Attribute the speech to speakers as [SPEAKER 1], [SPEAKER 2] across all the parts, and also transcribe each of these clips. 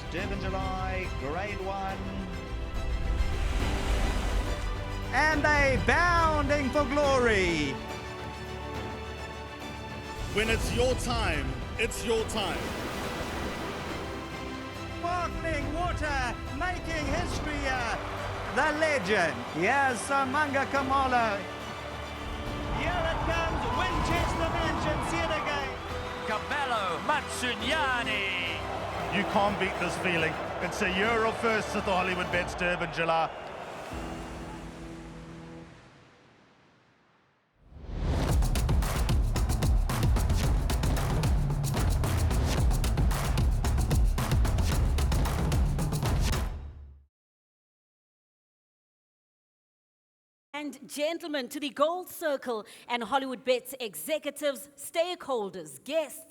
[SPEAKER 1] Durban July, Grade 1.
[SPEAKER 2] And they bounding for glory.
[SPEAKER 3] When it's your time, it's your time.
[SPEAKER 2] Sparkling water, making history. The legend. Here's Samanga Kamala. Here it comes, Winchester Mansion, see it again.
[SPEAKER 4] Cabello Matsunyani.
[SPEAKER 3] You can't beat this feeling. It's a year of firsts at the Hollywoodbets Durban July.
[SPEAKER 5] And gentlemen, to the Gold Circle and Hollywoodbets executives, stakeholders, guests,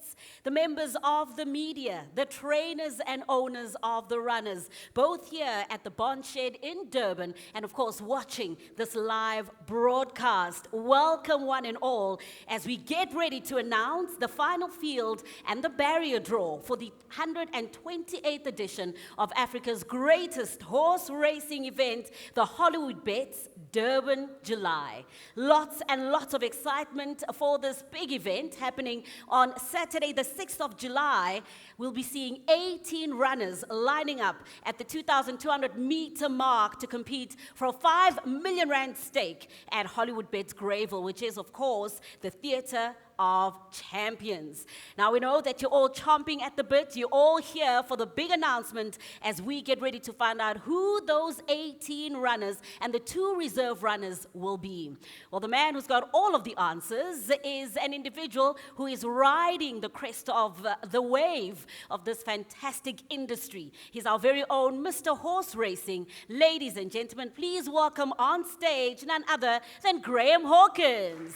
[SPEAKER 5] the members of the media, the trainers and owners of the runners, both here at the Bond Shed in Durban, and of course watching this live broadcast. Welcome one and all as we get ready to announce the final field and the barrier draw for the 128th edition of Africa's greatest horse racing event, the Hollywoodbets Durban July. Lots and lots of excitement for this big event happening on Saturday, the 6th of July. We'll be seeing 18 runners lining up at the 2,200 meter mark to compete for a 5 million rand stake at Hollywoodbets Greyville, which is, of course, the theatre of champions. Now, we know that you're all chomping at the bit. You're all here for the big announcement as we get ready to find out who those 18 runners and the 2 reserve runners will be. Well, the man who's got all of the answers is an individual who is riding the crest of the wave of this fantastic industry. He's our very own Mr. Horse Racing. Ladies and gentlemen, please welcome on stage none other than Graham Hawkins.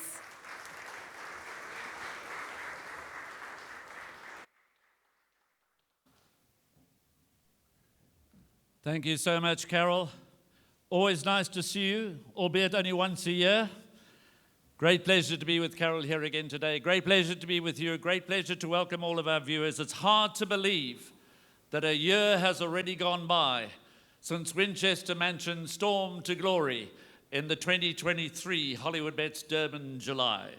[SPEAKER 4] Thank you so much, Carol. Always nice to see you, albeit only once a year. Great pleasure to be with Carol here again today. Great pleasure to be with you. Great pleasure to welcome all of our viewers. It's hard to believe that a year has already gone by since Winchester Mansion stormed to glory in the 2023 Hollywoodbets Durban July.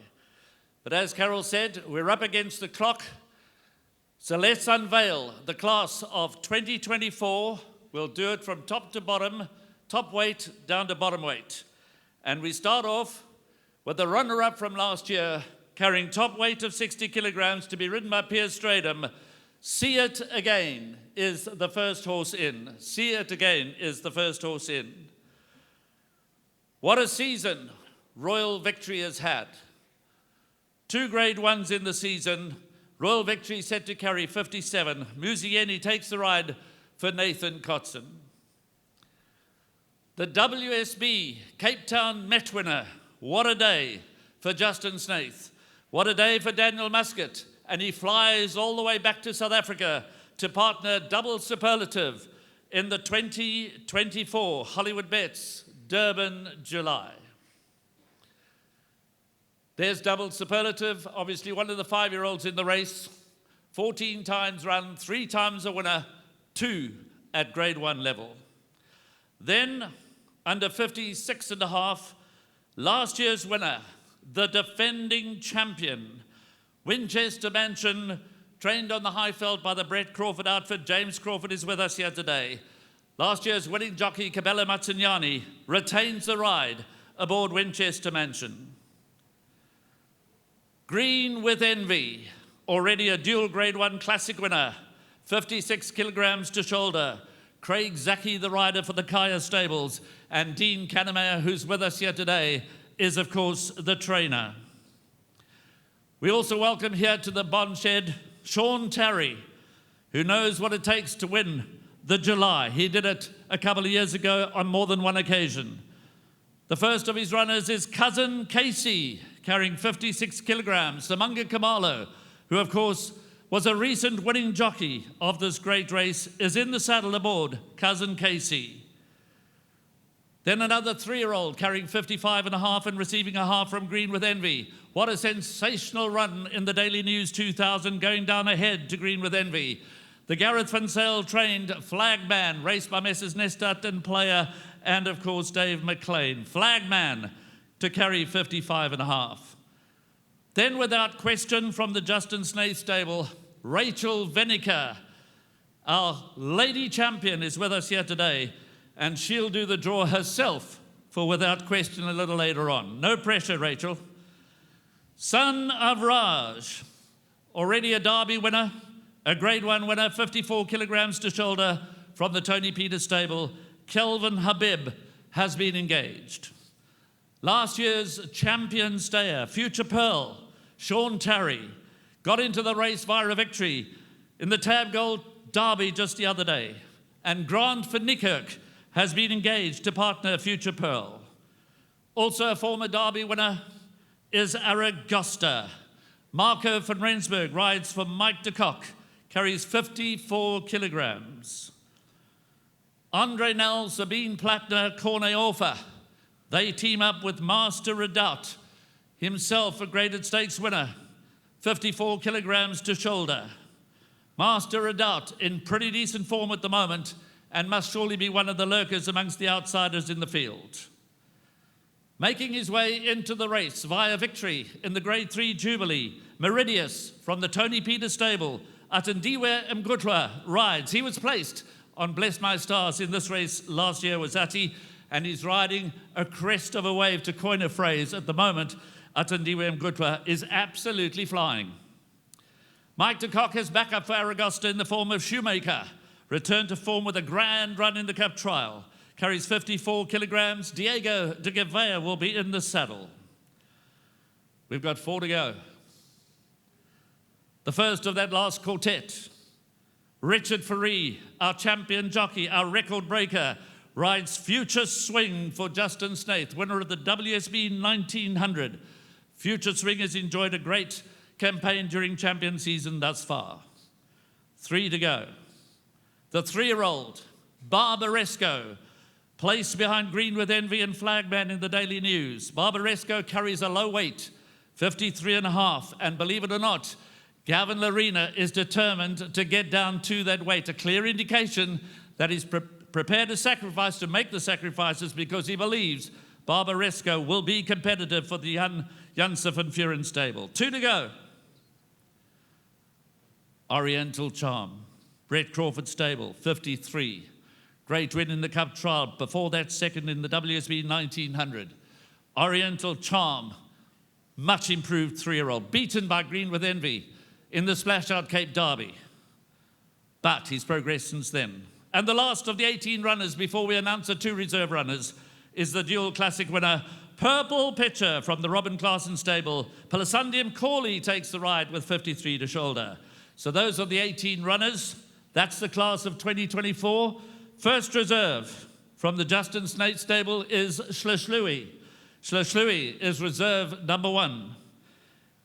[SPEAKER 4] But as Carol said, we're up against the clock. So let's unveil the class of 2024. We'll do it from top to bottom, top weight down to bottom weight. And we start off with the runner-up from last year, carrying top weight of 60 kilograms to be ridden by Piers Stradham. See It Again is the first horse in. See It Again is the first horse in. What a season Royal Victory has had. 2 grade 1s in the season. Royal Victory set to carry 57. Muzieni takes the ride for Nathan Kotson. The WSB Cape Town Met winner. What a day for Justin Snaith. What a day for Daniel Muscat. And he flies all the way back to South Africa to partner double superlative in the 2024 Hollywoodbets Durban July. There's double superlative, obviously one of the 5-year-olds in the race. 14 times run, 3 times a winner, 2 at grade 1 level. Then, under 56.5, last year's winner, the defending champion, Winchester Mansion, trained on the Highveld by the Brett Crawford outfit. James Crawford is with us here today. Last year's winning jockey, Cabello Matsunyani, retains the ride aboard Winchester Mansion. Green with Envy, already a dual grade 1 classic winner, 56 kilograms to shoulder. Craig Zaki, the rider for the Kaya Stables, and Dean Kannemeyer, who's with us here today, is of course the trainer. We also welcome here to the Bond Shed, Sean Tarry, who knows what it takes to win the July. He did it a couple of years ago on more than one occasion. The first of his runners is Cousin Casey, carrying 56 kilograms. Samanga Kamalo, who of course was a recent winning jockey of this great race, is in the saddle aboard Cousin Casey. Then another 3-year-old carrying 55.5 and receiving a half from Green with Envy. What a sensational run in the Daily News 2000, going down ahead to Green with Envy. The Gareth Van Sale trained Flagman, raced by Messrs. Nestat and Player, and of course Dave McLean. Flagman to carry 55.5. Then without question from the Justin Snaith stable, Rachel Venica, our lady champion, is with us here today, and she'll do the draw herself for without question a little later on. No pressure, Rachel. Son of Raj, already a Derby winner, a Grade 1 winner, 54 kilograms to shoulder from the Tony Peters stable. Kelvin Habib has been engaged. Last year's champion stayer, Future Pearl, Sean Tarry, got into the race via a victory in the Tab Gold Derby just the other day. And Grant van Niekerk has been engaged to partner Future Pearl. Also a former Derby winner is Aragosta. Marco van Rensburg rides for Mike de Kock, carries 54 kilograms. Andre Nel, Sabine Plattner, Corne Orfer. They team up with Master Redoubt, himself a graded stakes winner, 54 kilograms to shoulder. Master Redoubt in pretty decent form at the moment and must surely be one of the lurkers amongst the outsiders in the field. Making his way into the race via victory in the Grade 3 Jubilee, Meridius from the Tony Peters stable, Atendiwe Mgutwa rides. He was placed on Bless My Stars in this race last year with Ati, and he's riding a crest of a wave, to coin a phrase at the moment. Atendiwe Mgutwa is absolutely flying. Mike de Kock has backup for Aragosta in the form of Shoemaker. Returned to form with a grand run in the Cup Trial. Carries 54 kilograms. Diego de Gavea will be in the saddle. We've got 4 to go. The first of that last quartet, Richard Faree, our champion jockey, our record breaker, rides Future Swing for Justin Snaith, winner of the WSB 1900. Future Swing has enjoyed a great campaign during champion season thus far. 3 to go. The 3-year-old, Barbaresco, placed behind Green with Envy and Flagman in the Daily News. Barbaresco carries a low weight, 53.5, and believe it or not, Gavin Larena is determined to get down to that weight, a clear indication that he's prepared to sacrifice, to make the sacrifices, because he believes Barbaresco will be competitive for the Jansef and Furin stable. 2 to go. Oriental Charm, Brett Crawford stable, 53. Great win in the Cup Trial. Before that, second in the WSB 1900. Oriental Charm, much improved 3-year-old, beaten by Green with Envy in the Splash Out Cape Derby. But he's progressed since then. And the last of the 18 runners before we announce the 2 reserve runners is the dual classic winner, Purple Pitcher from the Robin Klaasen stable. Palisandium Corley takes the ride with 53 to shoulder. So those are the 18 runners. That's the class of 2024. First reserve from the Justin Snaith stable is Shleshlui. Shleshlui is reserve number 1.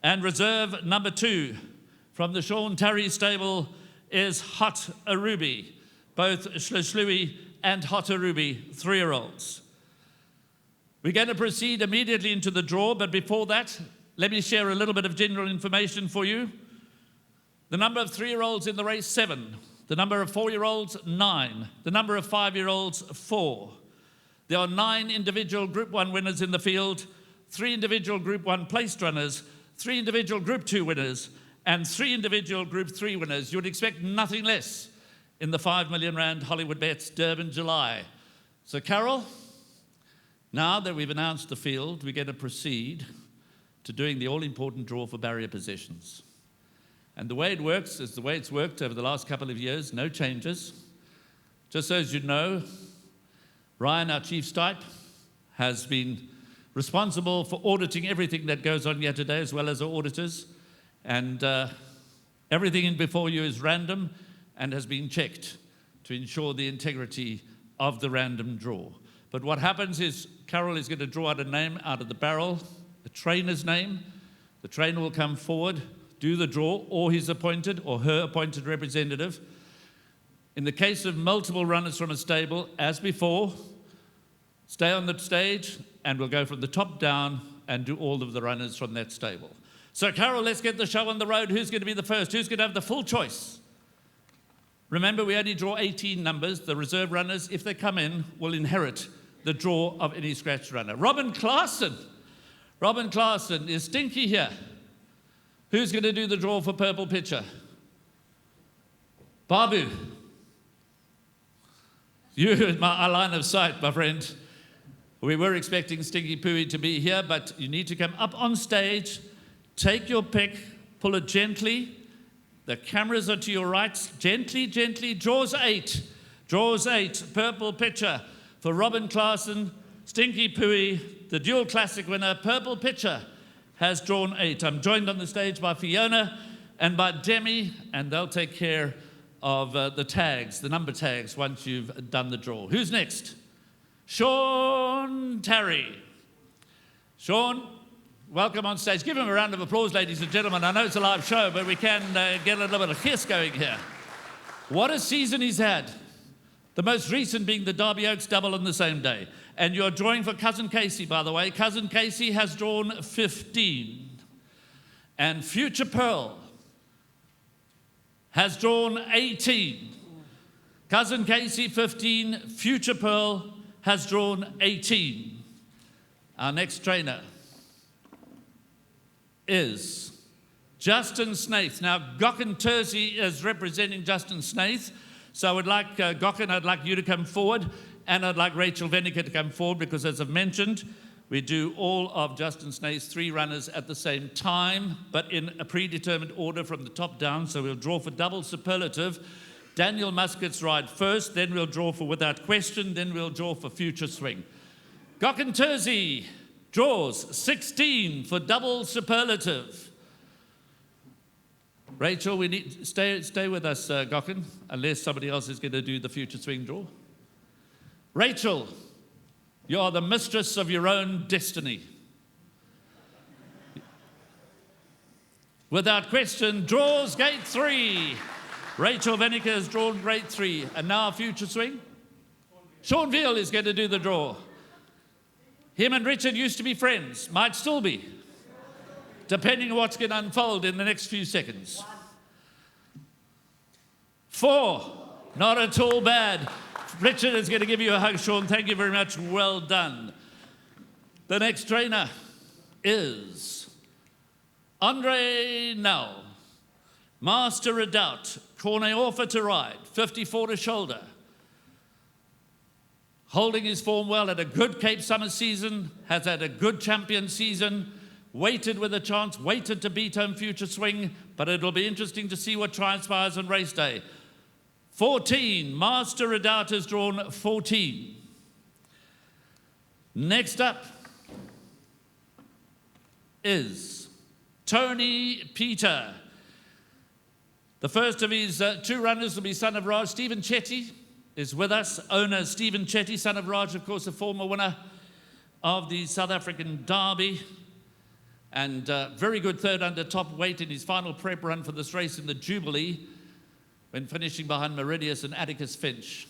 [SPEAKER 4] And reserve number 2 from the Sean Tarry stable is Hot Arubi. Both Shleshlui and Hot Arubi, 3-year-olds. We're going to proceed immediately into the draw, but before that, let me share a little bit of general information for you. The number of 3-year-olds in the race, 7. The number of 4-year-olds, 9. The number of 5-year-olds, 4. There are 9 individual Group 1 winners in the field, 3 individual Group 1 placed runners, 3 individual Group 2 winners, and 3 individual Group 3 winners. You would expect nothing less in the R5 million Hollywoodbets Durban July. So Carol, now that we've announced the field, we're going to proceed to doing the all-important draw for barrier positions. And the way it works is the way it's worked over the last couple of years, no changes. Just so as you know, Ryan, our chief stipe, has been responsible for auditing everything that goes on here today, as well as our auditors. And everything in before you is random and has been checked to ensure the integrity of the random draw. But what happens is Carol is going to draw out a name out of the barrel, the trainer's name. The trainer will come forward, do the draw, or his appointed or her appointed representative. In the case of multiple runners from a stable, as before, stay on the stage and we'll go from the top down and do all of the runners from that stable. So Carol, let's get the show on the road. Who's going to be the first? Who's going to have the full choice? Remember, we only draw 18 numbers. The reserve runners, if they come in, will inherit the draw of any scratch runner. Robin Klaassen. Robin Klaassen, is Stinky here? Who's going to do the draw for Purple Pitcher? Babu. You in my line of sight, my friend. We were expecting Stinky Pooey to be here, but you need to come up on stage, take your pick, pull it gently. The cameras are to your right. Gently, gently. Draws 8. Draws 8. Purple Pitcher for Robin Klaassen. Stinky Pooey, the dual classic winner. Purple Pitcher has drawn 8. I'm joined on the stage by Fiona and by Demi, and they'll take care of the tags, the number tags, once you've done the draw. Who's next? Sean Terry. Sean, welcome on stage. Give him a round of applause, ladies and gentlemen. I know it's a live show, but we can get a little bit of hiss going here. What a season he's had. The most recent being the Derby Oaks double on the same day. And you're drawing for Cousin Casey, by the way. Cousin Casey has drawn 15. And Future Pearl has drawn 18. Cousin Casey, 15. Future Pearl has drawn 18. Our next trainer is Justin Snaith. Now, Gocken Terzi is representing Justin Snaith. So I would like, Gocken, I'd like you to come forward, and I'd like Rachel Venniker to come forward, because as I've mentioned, we do all of Justin Snaith's 3 runners at the same time, but in a predetermined order from the top down. So we'll draw for double superlative. Daniel Muscat's ride first, then we'll draw for without question, then we'll draw for future swing. Gocken Terzi draws 16 for double superlative. Rachel, we need stay with us, Gocken, unless somebody else is going to do the future swing draw. Rachel, you are the mistress of your own destiny. Without question, draws gate 3. Rachel Venniker has drawn grade 3. And now future swing. Sean Veal is going to do the draw. Him and Richard used to be friends. Might still be. Depending on what's going to unfold in the next few seconds. 4. Not at all bad. Richard is going to give you a hug, Sean. Thank you very much. Well done. The next trainer is Andre Nell. Master Redoubt. Corner offer to ride, 54 to shoulder. Holding his form well, had a good Cape Summer season, has had a good champion season, waited with a chance, waited to beat home future swing, but it'll be interesting to see what transpires on race day. 14, Master Redoubt has drawn 14. Next up is Tony Peter. The first of his 2 runners will be Son of Raj. Stephen Chetty is with us. Owner Stephen Chetty, Son of Raj, of course, a former winner of the South African Derby. And very good third under top weight in his final prep run for this race in the Jubilee, when finishing behind Meridius and Atticus Finch.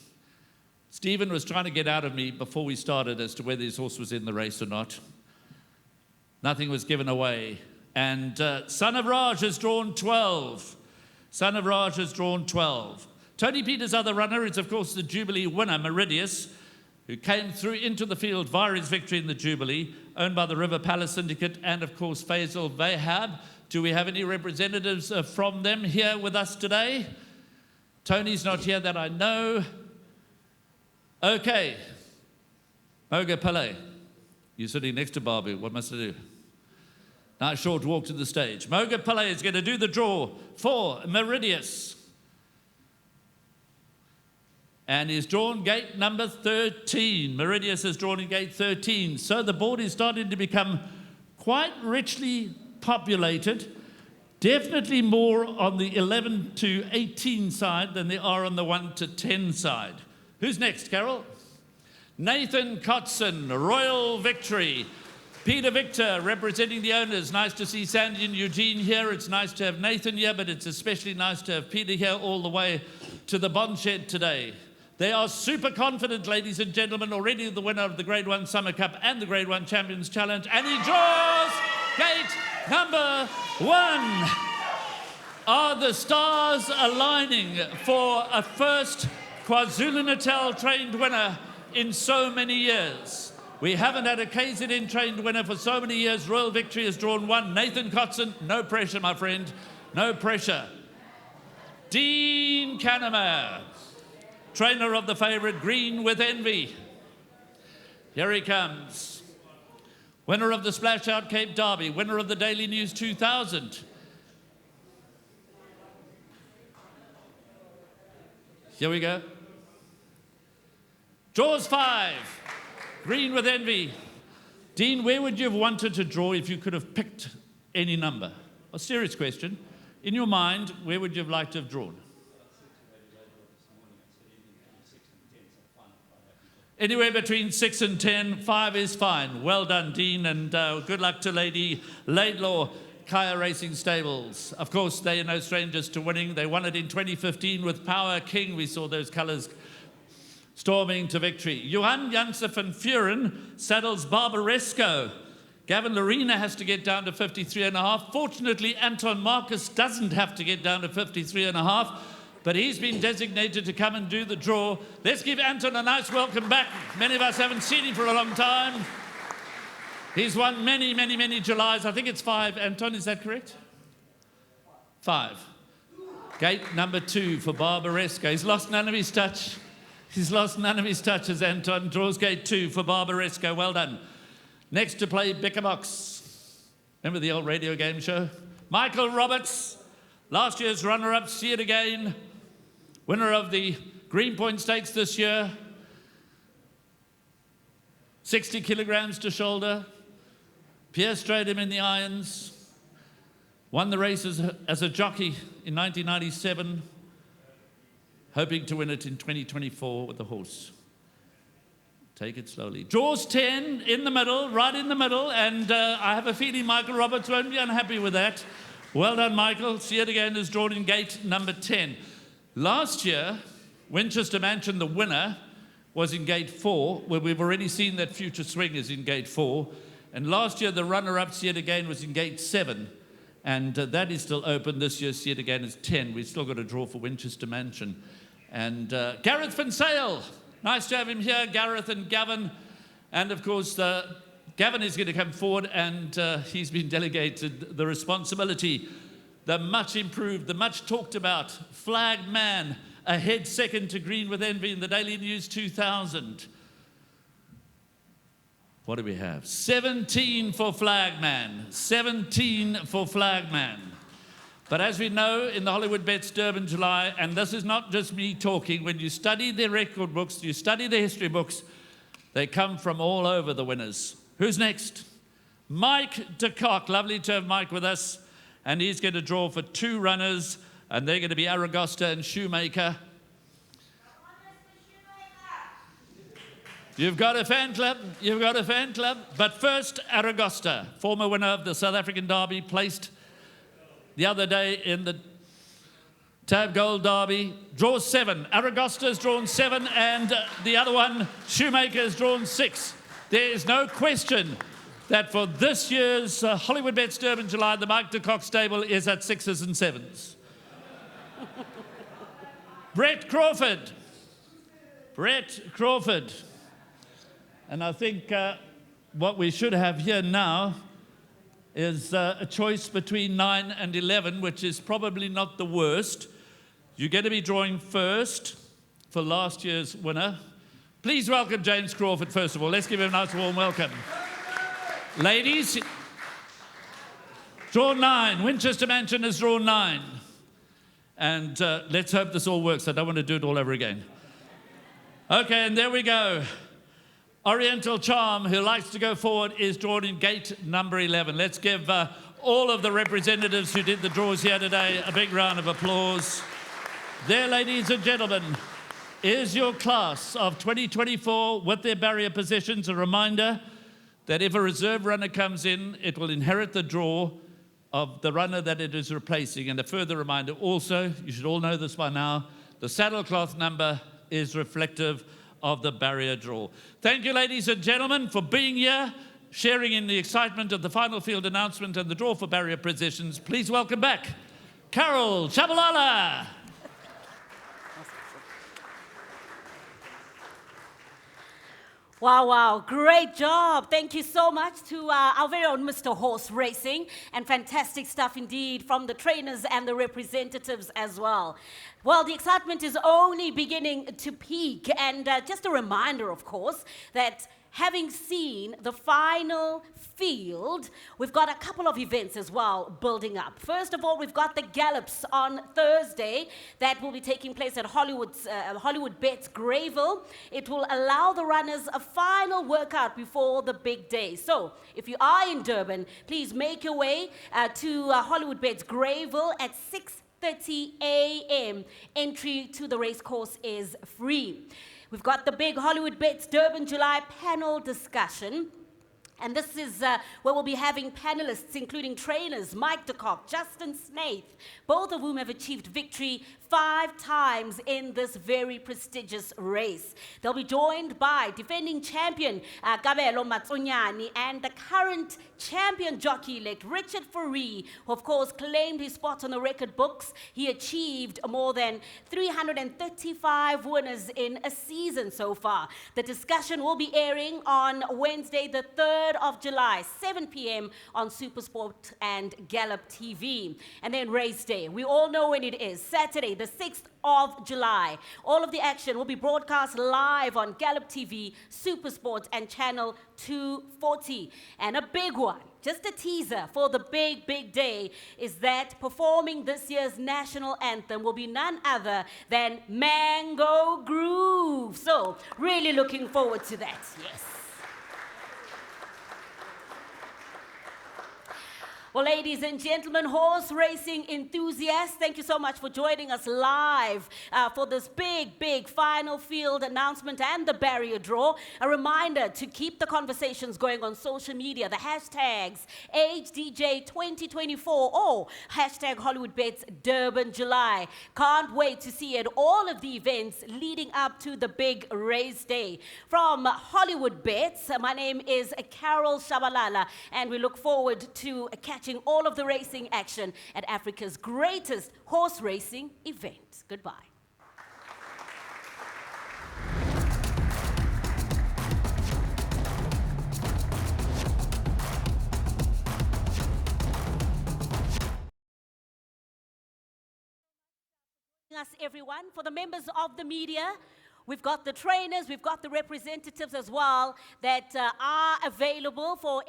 [SPEAKER 4] Stephen was trying to get out of me before we started as to whether his horse was in the race or not. Nothing was given away. And Son of Raj has drawn 12. Son of Raj has drawn 12. Tony Peter's other runner is, of course, the Jubilee winner, Meridius, who came through into the field via his victory in the Jubilee, owned by the River Palace Syndicate and, of course, Faisal Vahab. Do we have any representatives from them here with us today? Tony's not here that I know. Okay. Moga Pillay, you're sitting next to Babu. What must I do? Nice short walk to the stage. Moga Pillay is going to do the draw for Meridius. And he's drawn gate number 13. Meridius has drawn in gate 13. So the board is starting to become quite richly populated. Definitely more on the 11 to 18 side than they are on the 1 to 10 side. Who's next, Carol? Nathan Kotson, Royal Victory. Peter Victor, representing the owners. Nice to see Sandy and Eugene here. It's nice to have Nathan here, but it's especially nice to have Peter here all the way to the bond shed today. They are super confident, ladies and gentlemen, already the winner of the Grade 1 Summer Cup and the Grade 1 Champions Challenge, and he draws gate number 1. Are the stars aligning for a first KwaZulu-Natal trained winner in so many years? We haven't had a KZN trained winner for so many years. Royal Victory has drawn one. Nathan Kotson, no pressure, my friend, no pressure. Dean Cannemer, trainer of the favourite Green with Envy. Here he comes. Winner of the Splash Out Cape Derby, winner of the Daily News 2000. Here we go. Draws 5. Green with Envy. Dean, where would you have wanted to draw if you could have picked any number? A serious question. In your mind, where would you have liked to have drawn? Anywhere between 6 and 10, 5 is fine. Well done, Dean, and good luck to Lady Laidlaw, Kaya Racing Stables. Of course, they are no strangers to winning. They won it in 2015 with Power King. We saw those colours storming to victory. Johan Janse van Vuren saddles Barbaresco. Gavin Lorena has to get down to 53.5. Fortunately, Anton Marcus doesn't have to get down to 53.5. But he's been designated to come and do the draw. Let's give Anton a nice welcome back. Many of us haven't seen him for a long time. He's won many, many, many Julys. I think it's 5. Anton, is that correct? 5. Gate number 2 for Barbaresco. He's lost none of his touch. He's lost none of his touch as Anton draws gate 2 for Barbaresco. Well done. Next to play Bickerbox. Remember the old radio game show? Michael Roberts, last year's runner-up, See It Again. Winner of the Greenpoint Stakes this year. 60 kilograms to shoulder. Pierre strayed him in the irons. Won the race as a jockey in 1997. Hoping to win it in 2024 with the horse. Take it slowly. Draws 10 in the middle, right in the middle, and I have a feeling Michael Roberts won't be unhappy with that. Well done, Michael. See It Again is drawn in gate number 10. Last year, Winchester Mansion, the winner, was in gate 4, where we've already seen that Future Swing is in gate 4. And last year, the runner-up, See It Again, was in gate 7. And that is still open. This year, See It Again is 10. We've still got a draw for Winchester Mansion. And Gareth Van Sale. Nice to have him here, Gareth and Gavin. And, of course, Gavin is going to come forward, and he's been delegated the responsibility. The much improved, the much talked about Flag Man, ahead second to Green with Envy in the Daily News 2000. What do we have? 17 for Flag Man. 17 for Flag Man. But as we know, in the Hollywoodbets Durban July, and this is not just me talking, when you study their record books, you study the history books, they come from all over, the winners. Who's next? Mike de Kock. Lovely to have Mike with us. And he's going to draw for 2 runners, and they're going to be Aragosta and Shoemaker. You've got a fan club. You've got a fan club. But first, Aragosta, former winner of the South African Derby, placed the other day in the Tab Gold Derby. Draws 7. Aragosta's drawn 7, and the other one, Shoemaker's drawn 6. There is no question that for this year's Hollywoodbets Durban July, the Mike de Kock stable is at 6s and 7s. Brett Crawford. Brett Crawford. And I think what we should have here now is a choice between 9 and 11, which is probably not the worst. You're going to be drawing first for last year's winner. Please welcome James Crawford, first of all. Let's give him a nice warm welcome. Ladies, draw 9. Winchester Mansion has drawn 9. And let's hope this all works. I don't want to do it all over again. Okay, and there we go. Oriental Charm, who likes to go forward, is drawn in gate number 11. Let's give all of the representatives who did the draws here today a big round of applause. There, ladies and gentlemen, is your class of 2024 with their barrier positions. A reminder that if a reserve runner comes in, it will inherit the draw of the runner that it is replacing. And a further reminder also, you should all know this by now, the saddlecloth number is reflective of the barrier draw. Thank you, ladies and gentlemen, for being here, sharing in the excitement of the final field announcement and the draw for barrier positions. Please welcome back Carol Shabalala.
[SPEAKER 5] Wow, wow, great job. Thank you so much to our very own Mr. Horse Racing, and fantastic stuff indeed from the trainers and the representatives as well. Well, the excitement is only beginning to peak, and just a reminder, of course, that having seen the final field, we've got a couple of events as well building up. First of all, we've got the Gallops on Thursday that will be taking place at Hollywoodbets Greyville. It will allow the runners a final workout before the big day. So, if you are in Durban, please make your way to Hollywoodbets Greyville at 6:30 a.m. Entry to the racecourse is free. We've got the big Hollywoodbets Durban July panel discussion. And this is where we'll be having panelists, including trainers Mike de Kock, Justin Snaith, both of whom have achieved victory 5 times in this very prestigious race. They'll be joined by defending champion Kabelo Matsunyani and the current champion jockey-elect Richard Fourie, who of course claimed his spot on the record books. He achieved more than 335 winners in a season so far. The discussion will be airing on Wednesday, the 3rd of July, 7 p.m. on SuperSport and Gallop TV. And then race day. We all know when it is. Saturday, the 6th of July. All of the action will be broadcast live on Gallop TV, SuperSport, and Channel 240. And a big one, just a teaser for the big day, is that performing this year's national anthem will be none other than Mango Groove. So, really looking forward to that, yes. Well, ladies and gentlemen, horse racing enthusiasts, thank you so much for joining us live for this big final field announcement and the barrier draw. A reminder to keep the conversations going on social media, the hashtags HDJ2024 or hashtag Hollywoodbets Durban July. Can't wait to see at all of the events leading up to the big race day. From Hollywoodbets, my name is Carol Shabalala, and we look forward to catching all of the racing action at Africa's greatest horse racing event. Goodbye. Us, everyone. For the members of the media, we've got the trainers, we've got the representatives as well that are available for